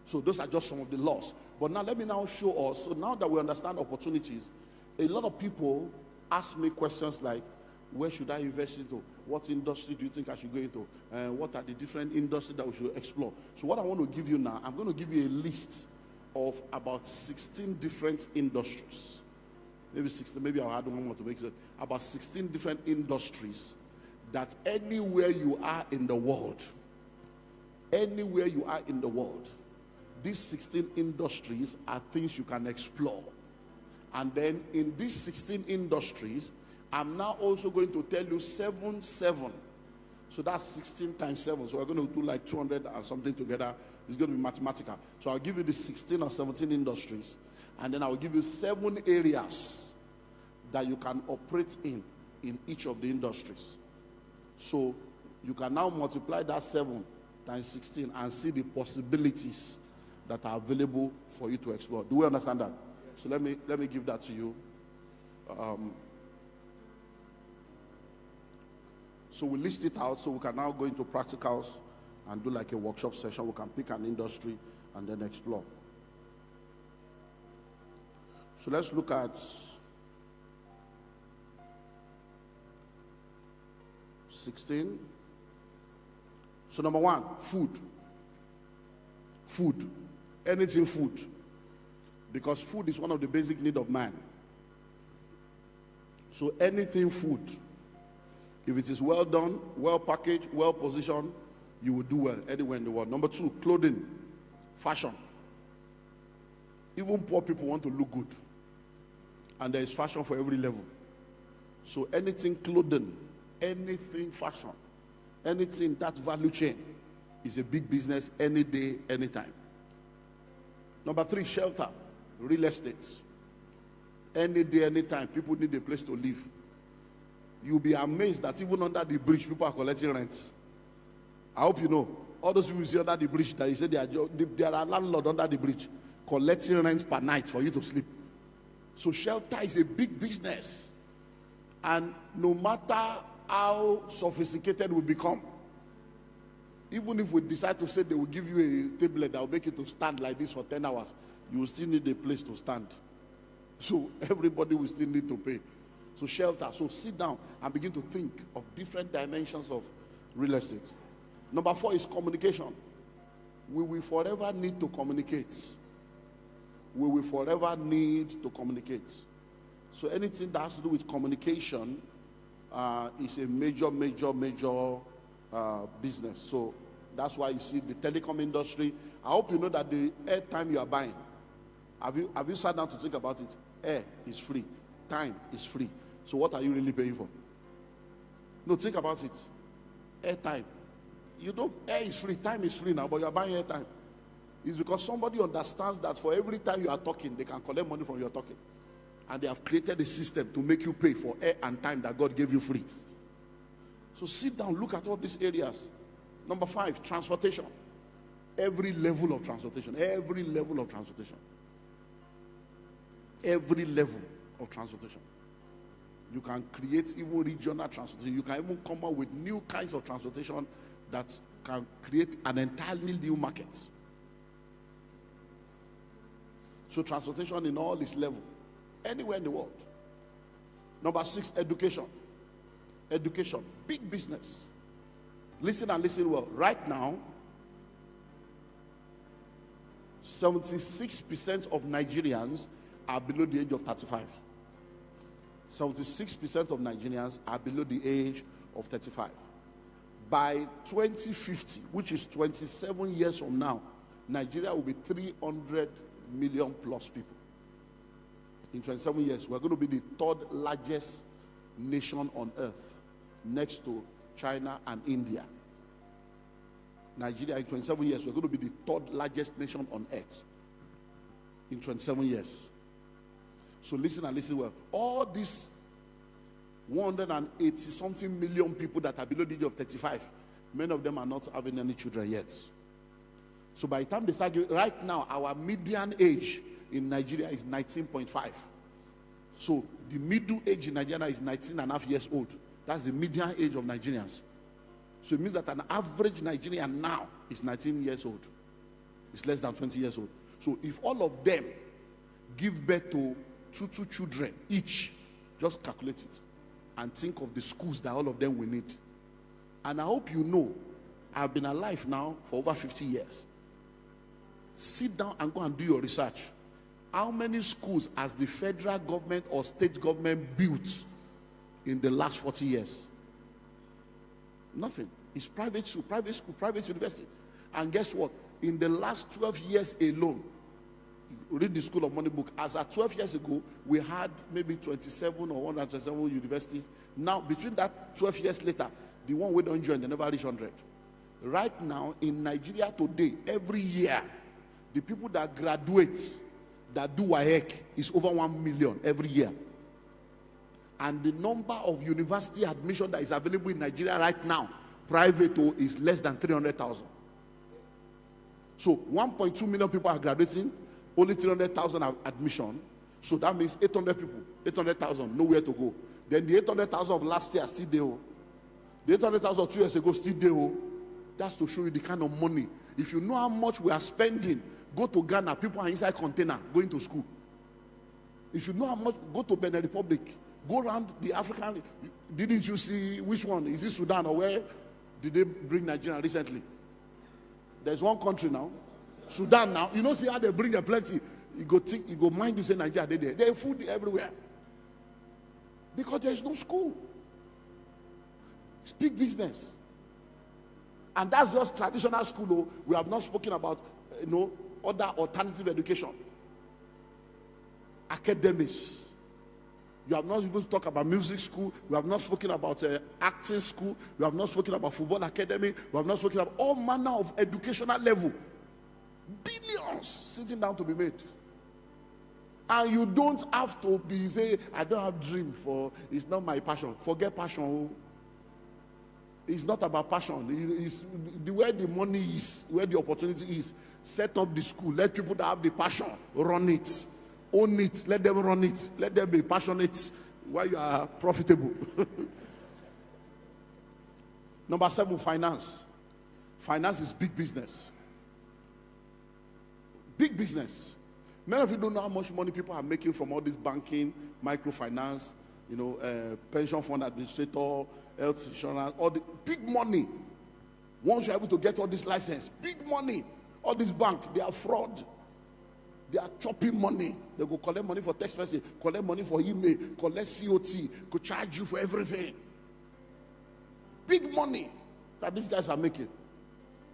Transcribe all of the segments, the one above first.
So those are just some of the laws. But now let me now show us. So now that we understand opportunities, a lot of people ask me questions like, where should I invest into? What industry do you think I should go into? What are the different industries that we should explore? So what I want to give you now, I'm going to give you a list of about 16 different industries. Maybe 16, maybe I'll add one more to make it. About 16 different industries that anywhere you are in the world, these 16 industries are things you can explore. And then in these 16 industries, I'm now also going to tell you 7. So that's 16 times 7. So we're going to do like 200 and something together. It's going to be mathematical. So I'll give you the 16 or 17 industries. And then I'll give you 7 areas that you can operate in each of the industries. So you can now multiply that 7 times 16 and see the possibilities that are available for you to explore. Do we understand that? So let me give that to you. So we list it out so we can now go into practicals and do like a workshop session. We can pick an industry and then explore. So let's look at 16. So number 1, food. Food. Anything food. Because food is one of the basic needs of man. So anything food. If it is well done, well packaged, well positioned, you will do well anywhere in the world. Number 2, clothing, fashion. Even poor people want to look good. And there is fashion for every level. So anything clothing, anything fashion, anything that value chain is a big business any day, anytime. Number 3, shelter, real estate. Any day, anytime, people need a place to live. You'll be amazed that even under the bridge, people are collecting rent. I hope you know. All those people you see under the bridge that you say there are landlords under the bridge collecting rent per night for you to sleep. So shelter is a big business. And no matter how sophisticated we become, even if we decide to say they will give you a tablet that will make you to stand like this for 10 hours, you will still need a place to stand. So everybody will still need to pay. So shelter. So sit down and begin to think of different dimensions of real estate. Number 4 is communication. We will forever need to communicate. We will forever need to communicate. So anything that has to do with communication is a major business. So that's why you see the telecom industry. I hope you know that the airtime you are buying, have you sat down to think about it? Air is free. Time is free. So what are you really paying for? No, think about it. Airtime. Air is free, time is free now, but you are buying airtime. It's because somebody understands that for every time you are talking, they can collect money from your talking. And they have created a system to make you pay for air and time that God gave you free. So sit down, look at all these areas. Number 5, transportation. Every level of transportation. Every level of transportation. Every level of transportation. You can create even regional transportation. You can even come up with new kinds of transportation that can create an entirely new market. So transportation in all its level. Anywhere in the world. Number 6, education. Education. Big business. Listen and listen well. Right now, 76% of Nigerians are below the age of 35. 76% of Nigerians are below the age of 35. By 2050, which is 27 years from now, Nigeria will be 300 million plus people. In 27 years, we're going to be the 3rd largest nation on earth, next to China and India. Nigeria, in 27 years, we're going to be the 3rd largest nation on earth. In 27 years. So listen and listen well. All these 180 something million people that are below the age of 35, many of them are not having any children yet. So by the time they start, right now, our median age in Nigeria is 19.5. So the middle age in Nigeria is 19.5 years old. That's the median age of Nigerians. So it means that an average Nigerian now is 19 years old. is less than 20 years old. So if all of them give birth to two children each, just calculate it and think of the schools that all of them will need. And I hope you know, I've been alive now for over 50 years. Sit down and go and do your research. How many schools has the federal government or state government built in the last 40 years? Nothing. It's private school, private university. And guess what? In the last 12 years alone, read the School of Money book. As at 12 years ago, we had maybe 27 or 127 universities. Now, between that 12 years later, the one we don't join, they never reach 100. Right now, in Nigeria today, every year, the people that graduate, that do WAEC, is over 1 million every year. And the number of university admission that is available in Nigeria right now, private, is less than 300,000. So 1.2 million people are graduating, only 300,000 are admission. So that means 800 people, 800,000, nowhere to go. Then the 800,000 of last year still there. The 800,000 of 2 years ago still there. That's to show you the kind of money. If you know how much we are spending, go to Ghana, people are inside container going to school. If you know how much, go to Benin Republic, go around the African. Didn't you see which one? Is it Sudan or where did they bring Nigeria recently? There's one country now, Sudan now. You know, see how they bring a plenty. You go mind you say Nigeria, they there. There's food everywhere. Because there is no school. It's big business. And that's just traditional school. Though. We have not spoken about, other alternative education. Academics. You have not even talked about music school. We have not spoken about acting school. We have not spoken about football academy. We have not spoken about all manner of educational level. Billions sitting down to be made. And you don't have to be say, I don't have dream for, it's not my passion. Forget passion. It's not about passion. It's where the money is, where the opportunity is. Set up the school. Let people that have the passion run it. Own it. Let them run it. Let them be passionate while you are profitable. Number 7, finance. Finance is big business. Big business. Many of you don't know how much money people are making from all this banking, microfinance, pension fund administrator, health insurance, all the big money. Once you're able to get all this license, big money. All this bank, they are fraud. They are chopping money. They go collect money for text message, collect money for email, collect COT, go charge you for everything. Big money that these guys are making.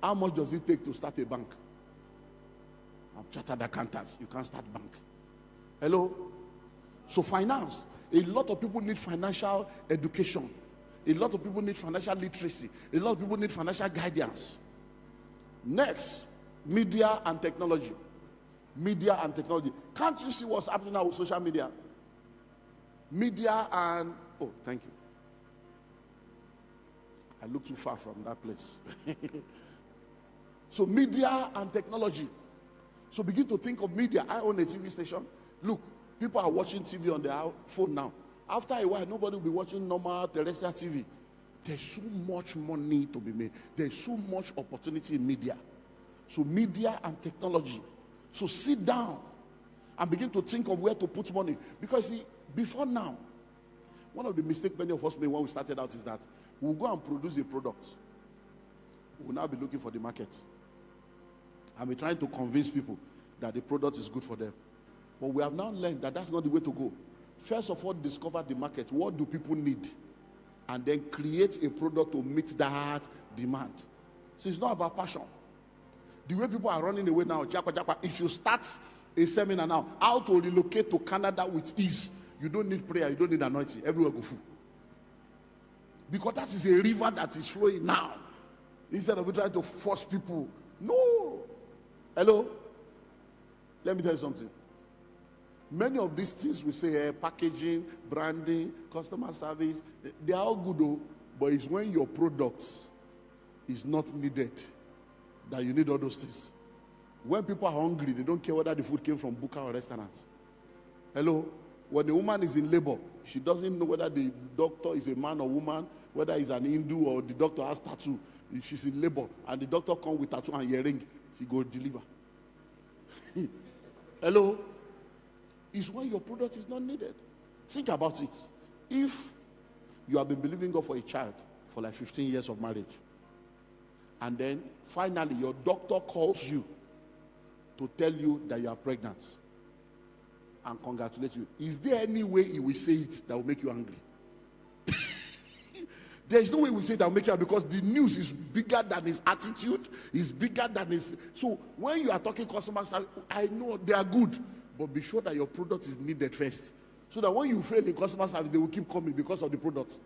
How much does it take to start a bank? I'm chartered accountants. You can't start bank. Hello? So finance. A lot of people need financial education. A lot of people need financial literacy. A lot of people need financial guidance. Next, media and technology. Media and technology. Can't you see what's happening now with social media? Media and... Oh, thank you. I look too far from that place. So media and technology. So begin to think of media. I own a TV station. Look, people are watching TV on their phone now. After a while, nobody will be watching normal terrestrial TV. There's so much money to be made. There's so much opportunity in media. So media and technology. So sit down and begin to think of where to put money. Because see, before now, one of the mistakes many of us made when we started out is that we'll go and produce a product. We'll now be looking for the market. And we're trying to convince people that the product is good for them. But we have now learned that that's not the way to go. First of all, discover the market. What do people need? And then create a product to meet that demand. So it's not about passion. The way people are running away now, if you start a seminar now, how to relocate to Canada with ease, you don't need prayer, you don't need anointing. Everywhere go full. Because that is a river that is flowing now. Instead of trying to force people. No. Hello? Let me tell you something. Many of these things we say, packaging, branding, customer service, they are all good though, but it's when your products is not needed that you need all those things. When people are hungry, they don't care whether the food came from buka or restaurants. Hello? When a woman is in labor, she doesn't know whether the doctor is a man or woman, whether he's an Hindu or the doctor has tattoo. If she's in labor and the doctor comes with tattoo and earring, she go deliver. Hello? Is when your product is not needed. Think about it. If you have been believing God for a child for like 15 years of marriage, and then finally your doctor calls you to tell you that you are pregnant and congratulate you, is there any way he will say it that will make you angry? There is no way he will say that will make you angry, because the news is bigger than his attitude, is bigger than his. So when you are talking customer service, I know they are good, but be sure that your product is needed first, so that when you fail in customer service, they will keep coming because of the product.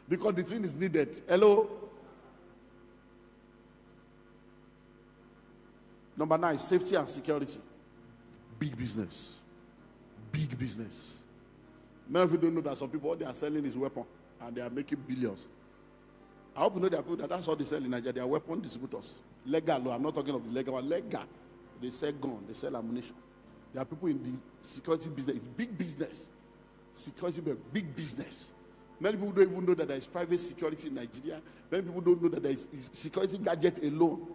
Because the thing is needed. Hello? Number 9, safety and security. Big business. Big business. Many of you don't know that some people, what they are selling is weapon, and they are making billions. I hope you know there are people that's all they sell in Nigeria. They are weapon distributors. Legal, I'm not talking of the legal one. Legal. They sell gun, they sell ammunition. There are people in the security business. It's big business. Security, big business. Many people don't even know that there is private security in Nigeria. Many people don't know that there is security gadget alone.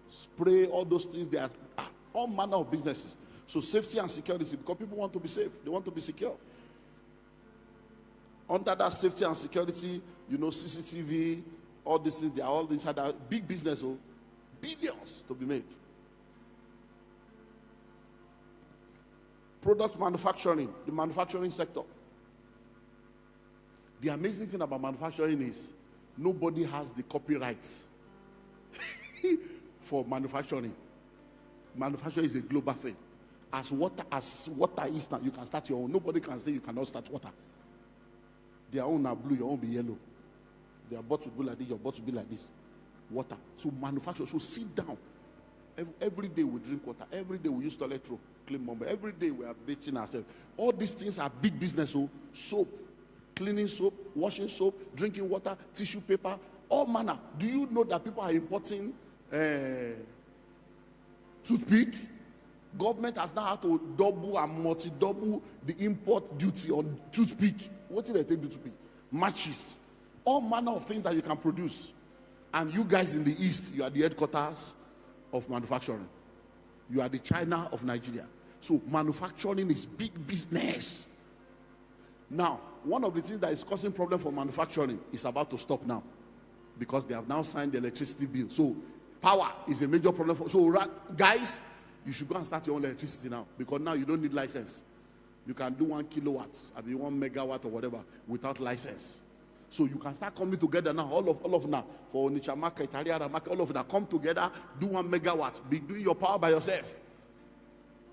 Spray, all those things. There are all manner of businesses. So safety and security, because people want to be safe. They want to be secure. Under that safety and security, CCTV, all these things, they are all these other big business, billions to be made. Product manufacturing, the manufacturing sector. The amazing thing about manufacturing is nobody has the copyrights for manufacturing. Manufacturing is a global thing. As water is now, you can start your own. Nobody can say you cannot start water. Their own are blue, your own be yellow. Their bottle will be like this, your bottle will be like this. Water. So manufacture. So sit down. Every day we drink water. Every day we use toilet roll, clean bomb. Every day we are bathing ourselves. All these things are big business. So soap, cleaning soap, washing soap, drinking water, tissue paper, all manner. Do you know that people are importing toothpick? Government has now had to double and multi-double the import duty on toothpick. What did they take toothpick? Matches. All manner of things that you can produce. And you guys in the East, you are the headquarters of manufacturing. You are the China of Nigeria. So manufacturing is big business. Now, one of the things that is causing problem for manufacturing is about to stop now, because they have now signed the electricity bill. So power is a major problem for. So guys, you should go and start your own electricity now, because now you don't need license. You can do 1 kilowatt, I mean 1 megawatt or whatever without license. So you can start coming together now, all of now, for Onitsha market, Ariara market, all of that, come together, do 1 megawatt, be doing your power by yourself.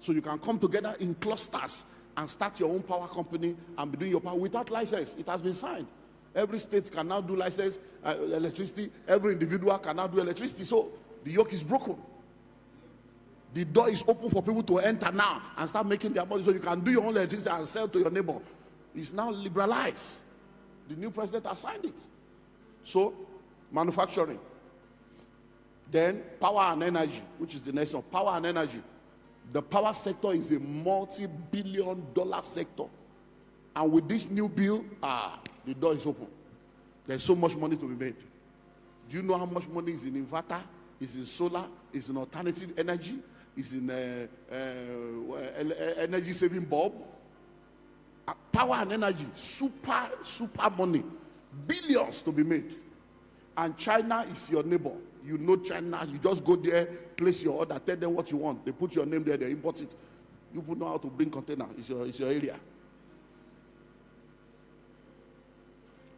So you can come together in clusters and start your own power company and be doing your power without license. It has been signed. Every state can now do license, electricity. Every individual can now do electricity. So the yoke is broken. The door is open for people to enter now and start making their money, so you can do your own electricity and sell to your neighbor. It's now liberalized. The new president has signed it. So, manufacturing. Then, power and energy, which is the next one. Power and energy. The power sector is a multi-billion-dollar sector. And with this new bill, the door is open. There's so much money to be made. Do you know how much money is in inverter, is in solar, is in alternative energy, is in energy-saving bulb? Power and energy, super money. Billions to be made. And China is your neighbor. You know China. You just go there, place your order, tell them what you want. They put your name there, they import it. You put know how to bring container. It's your area.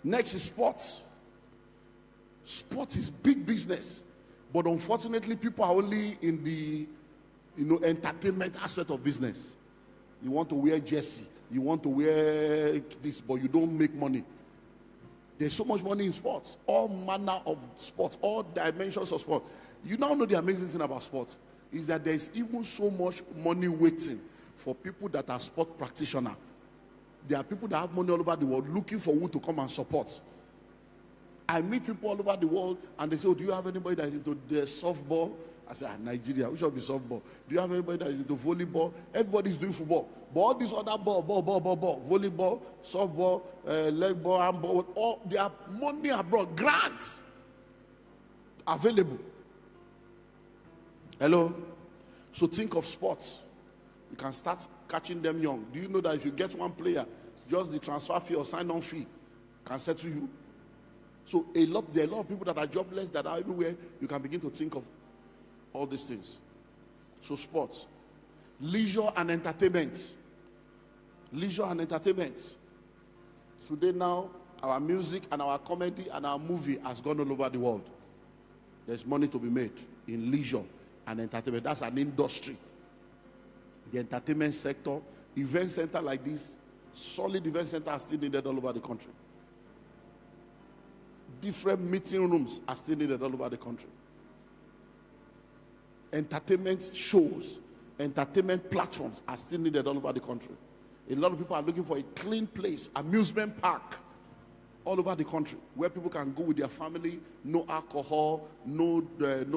Next is sports. Sports is big business. But unfortunately, people are only in the entertainment aspect of business. You want to wear jersey. You want to wear this, but you don't make money. There's so much money in sports. All manner of sports, all dimensions of sport. You now know the amazing thing about sports is that there's even so much money waiting for people that are sport practitioners. There are people that have money all over the world looking for who to come and support. I meet people all over the world and they say, do you have anybody that is into the softball? I say, Nigeria, we should be softball. Do you have anybody that is into volleyball? Everybody's doing football. But all these other ball, volleyball, softball, leg ball, handball, all they have money abroad, grants available. Hello? So think of sports. You can start catching them young. Do you know that if you get one player, just the transfer fee or sign-on fee can settle you? So there are a lot of people that are jobless that are everywhere. You can begin to think of all these things. So sports, leisure and entertainment. Leisure and entertainment. Today now, our music and our comedy and our movie has gone all over the world. There's money to be made in leisure and entertainment. That's an industry. The entertainment sector, event center like this, solid event center are still needed all over the country. Different meeting rooms are still needed all over the country. Entertainment shows, entertainment platforms are still needed all over the country. A lot of people are looking for a clean place, amusement park, all over the country, where people can go with their family, no alcohol, no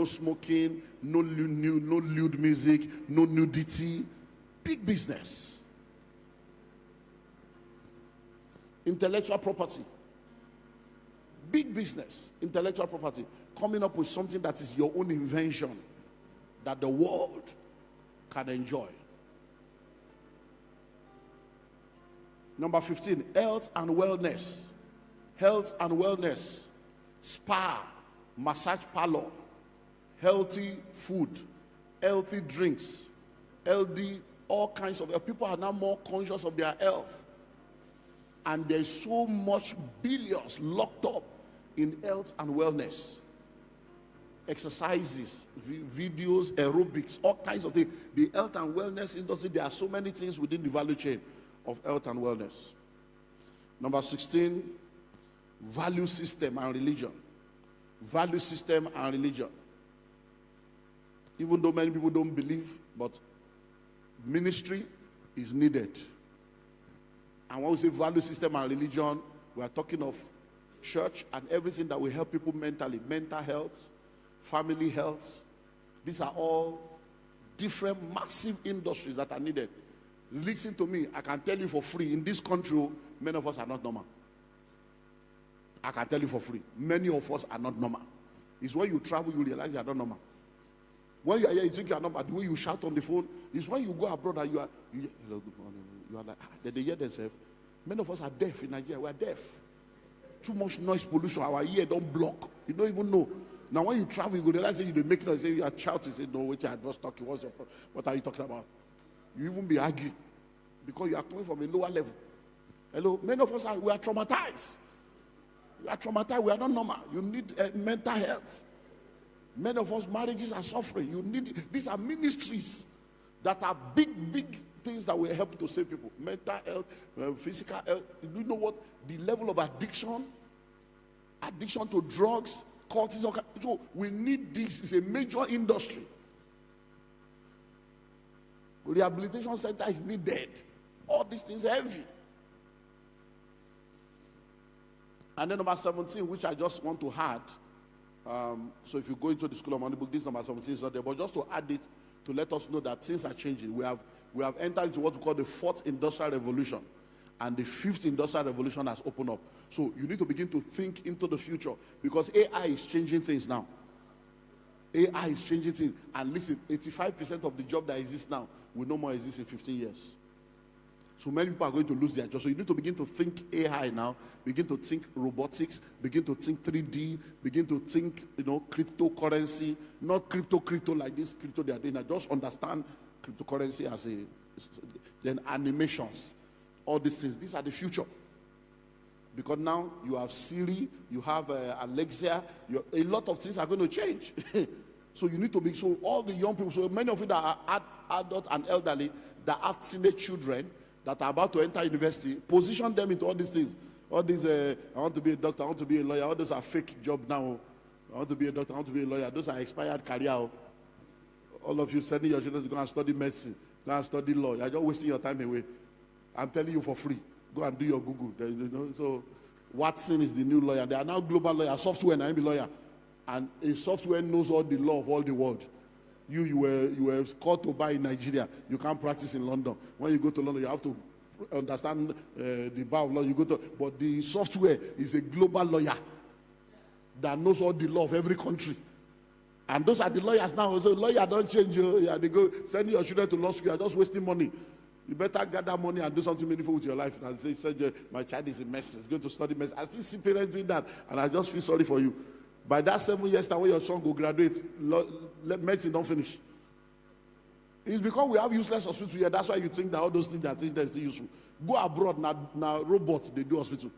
smoking, no lewd music, no nudity. Big business. Intellectual property. Big business. Intellectual property. Coming up with something that is your own invention that the world can enjoy. Number 15, health and wellness. Health and wellness. Spa, massage parlor, healthy food, healthy drinks, healthy, all kinds of people are now more conscious of their health. And there's so much billions locked up in health and wellness. Exercises, videos, aerobics, all kinds of things. The health and wellness industry, there are so many things within the value chain of health and wellness. Number 16, value system and religion. Value system and religion. Even though many people don't believe, but ministry is needed. And when we say value system and religion, we are talking of church and everything that will help people mentally. Mental health, family health. These are all different massive industries that are needed. Listen to me, I can tell you for free, in this country, many of us are not normal. I can tell you for free, many of us are not normal. It's when you travel, you realize you are not normal. When you are here, you think you are normal. The way you shout on the phone is when you go abroad and hello, good morning. You are like, they hear themselves. Many of us are deaf in Nigeria. We are deaf. Too much noise pollution. Our ear don't block. You don't even know. Now, when you travel, you go realize that you make noise. You are shouting. You say, no, wait, I was talking. What are you talking about? You even be arguing because you are coming from a lower level. Hello, many of us we are traumatized. We are traumatized. We are not normal. You need mental health. Many of us marriages are suffering. You need these are ministries that are big things that will help to save people. Mental health, physical health. Do you know what the level of addiction to drugs, cortisol? So we need this. It's a major industry. Rehabilitation center is needed. All these things are heavy. And then number 17, which I just want to add. So if you go into the School of Money book, this number 17 is not there. But just to add it, to let us know that things are changing. We have entered into what we call the 4th industrial revolution. And the 5th industrial revolution has opened up. So you need to begin to think into the future. Because AI is changing things now. AI is changing things. And listen, 85% of the job that exists now will no more exist in 15 years. So many people are going to lose their job. So you need to begin to think AI now. Begin to think robotics. Begin to think 3D. Begin to think, cryptocurrency. Not crypto like this crypto they are doing. Just understand cryptocurrency as then animations. All these things. These are the future. Because now you have Siri, you have Alexa. A lot of things are going to change. So you need to be, so all the young people, so many of you that are adults and elderly, that have teenage children, that are about to enter university, position them into all these things. All these, I want to be a doctor, I want to be a lawyer. All those are fake jobs now. I want to be a doctor, I want to be a lawyer. Those are expired career. All of you sending your children to go and study medicine, go and study law. You're just wasting your time away. I'm telling you for free. Go and do your Google. So Watson is the new lawyer. They are now global lawyer, software, and I'm a lawyer. And a software knows all the law of all the world. You were called to buy in Nigeria. You can't practice in London. When you go to London, you have to understand the bar of law. But the software is a global lawyer that knows all the law of every country. And those are the lawyers now. So lawyer don't change you. Yeah, they go send your children to law school. You're just wasting money. You better gather money and do something meaningful with your life. And say, my child is a mess. He's going to study mess. I still see parents doing that, and I just feel sorry for you. By that 7 years time when your son go graduate, medicine don't finish. It's because we have useless hospital here. That's why you think that all those things that are still useful. Go abroad now. Robot they do hospital.